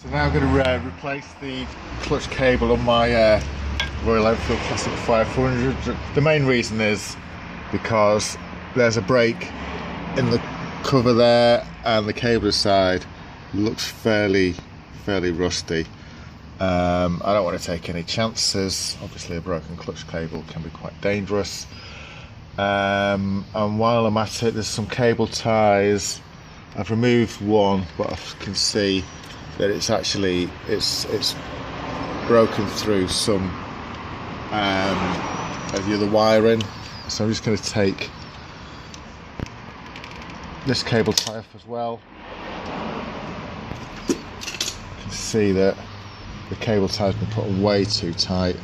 So now I'm going to replace the clutch cable on my Royal Enfield Classic 500. The main reason is because there's a break in the cover there and the cable side looks fairly rusty. I don't want to take any chances. Obviously a broken clutch cable can be quite dangerous. And while I'm at it, there's some cable ties. I've removed one, but I can see that it's actually it's broken through some of the other wiring. So I'm just going to take this cable tie off as well. You can see that the cable tie has been put way too tight.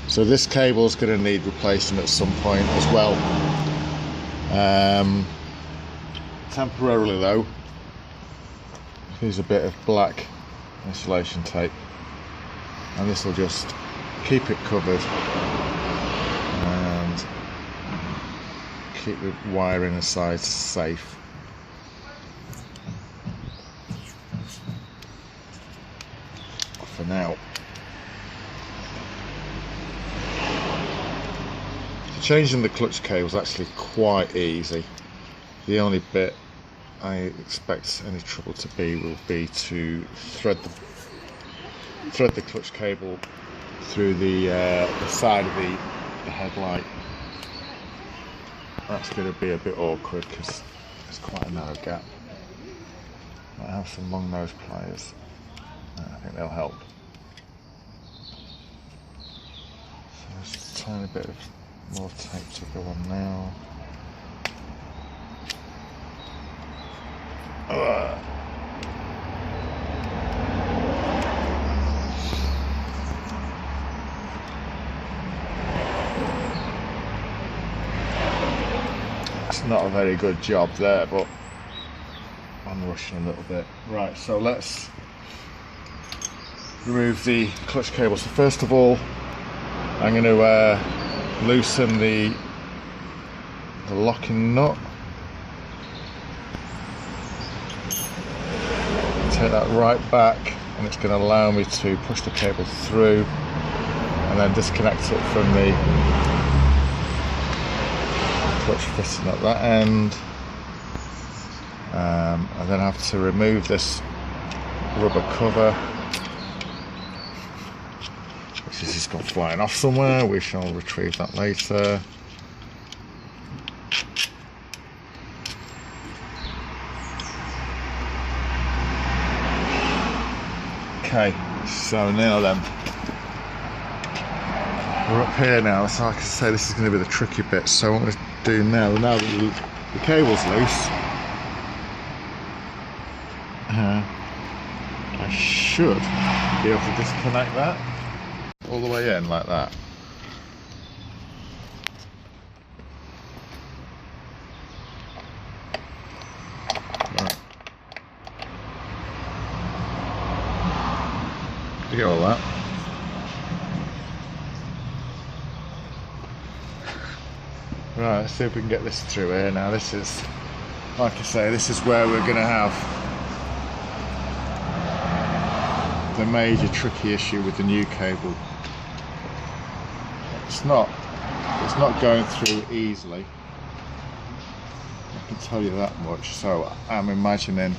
So this cable is going to need replacing at some point as well. Temporarily though, use a bit of black insulation tape, and this will just keep it covered and keep the wiring inside safe. For now. Changing the clutch cable is actually quite easy. The only bit I expect any trouble to be will be to thread the clutch cable through the side of the headlight. That's going to be a bit awkward because there's quite a narrow gap. Might have some long nose pliers. I think they'll help. So just a tiny bit of more tape to go on now. It's not a very good job there, but I'm rushing a little bit. Right, so let's remove the clutch cable. So first of all, I'm going to loosen the locking nut. Take that right back, and it's going to allow me to push the cable through and then disconnect it from the clutch fitting at that end. And then I have to remove this rubber cover, which has just gone flying off somewhere. We shall retrieve that later. Okay, so now then, we're up here now, so like I say, this is going to be the tricky bit. So what I'm going to do now that the cable's loose, I should be able to disconnect that all the way in like that. Right. You get all that? Right, let's see if we can get this through here now. This is, like I say, this is where we're going to have the major tricky issue with the new cable. It's not going through easily, I can tell you that much. So I'm imagining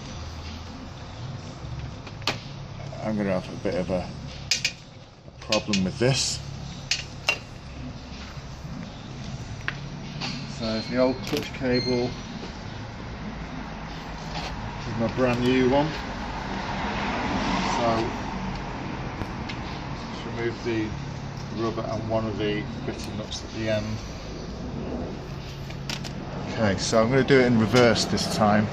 I'm going to have a bit of a problem with this. So there's the old clutch cable. This is my brand new one. So just remove the rubber and one of the bitty nuts at the end. Okay, so I'm going to do it in reverse this time.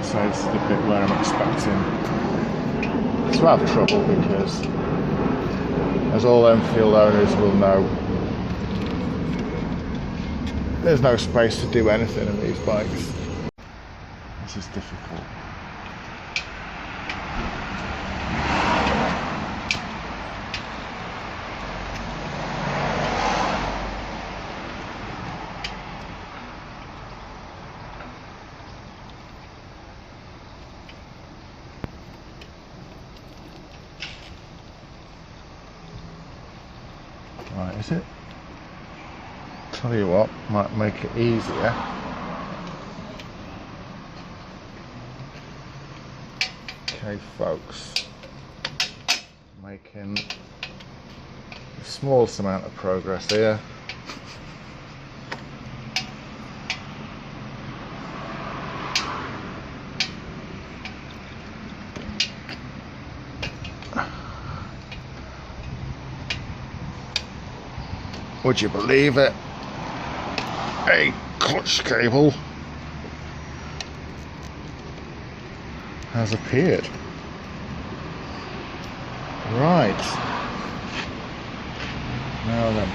So this is the bit where I'm expecting to have trouble, because as all Enfield owners will know, there's no space to do anything in these bikes. This is difficult. is it? Tell you what, might make it easier. Okay folks, making the smallest amount of progress here. Would you believe it? A clutch cable has appeared. Right. Now then,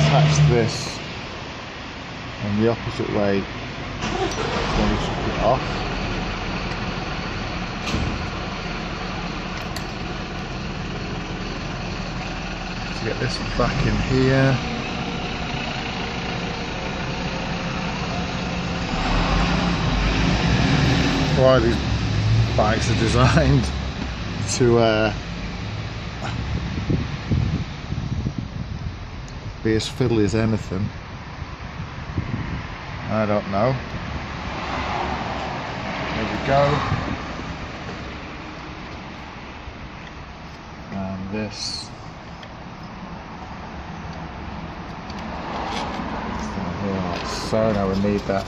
attach this in the opposite way when we took it off. Get this back in here. Why these bikes are designed to be as fiddly as anything, I don't know. There we go. And this. So now we need that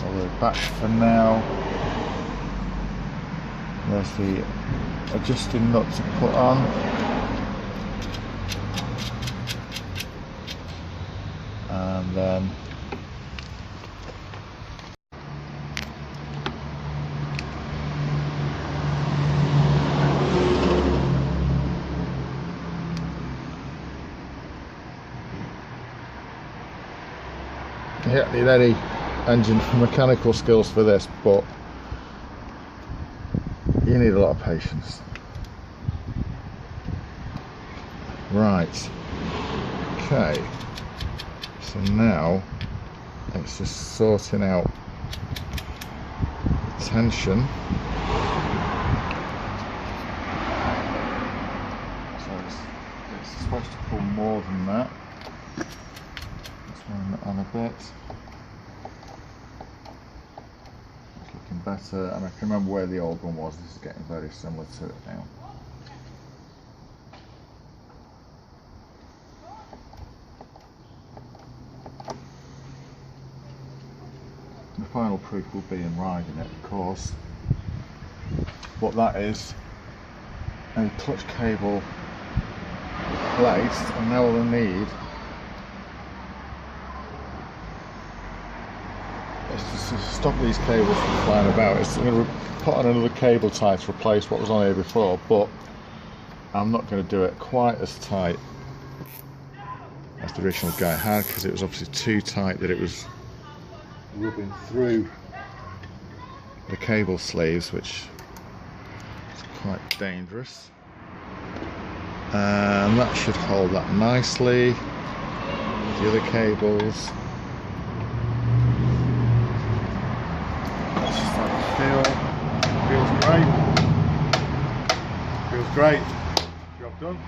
all the way back for now. There's the adjusting nut to put on. And then yeah, need any engine mechanical skills for this, but you need a lot of patience. Right, okay, so now it's just sorting out the tension. So it's supposed to pull more than that. Turn it on a bit. It's looking better, and I can remember where the old one was. This is getting very similar to it now. The final proof will be in riding it, of course. What that is, a clutch cable replaced, and now all I need is to stop these cables from flying about. I'm going to put on another cable tie to replace what was on here before, but I'm not going to do it quite as tight as the original guy had, because it was obviously too tight that it was rubbing through the cable sleeves, which is quite dangerous. And that should hold that nicely. The other cables. That's just how it feels great. Feels great. Job done.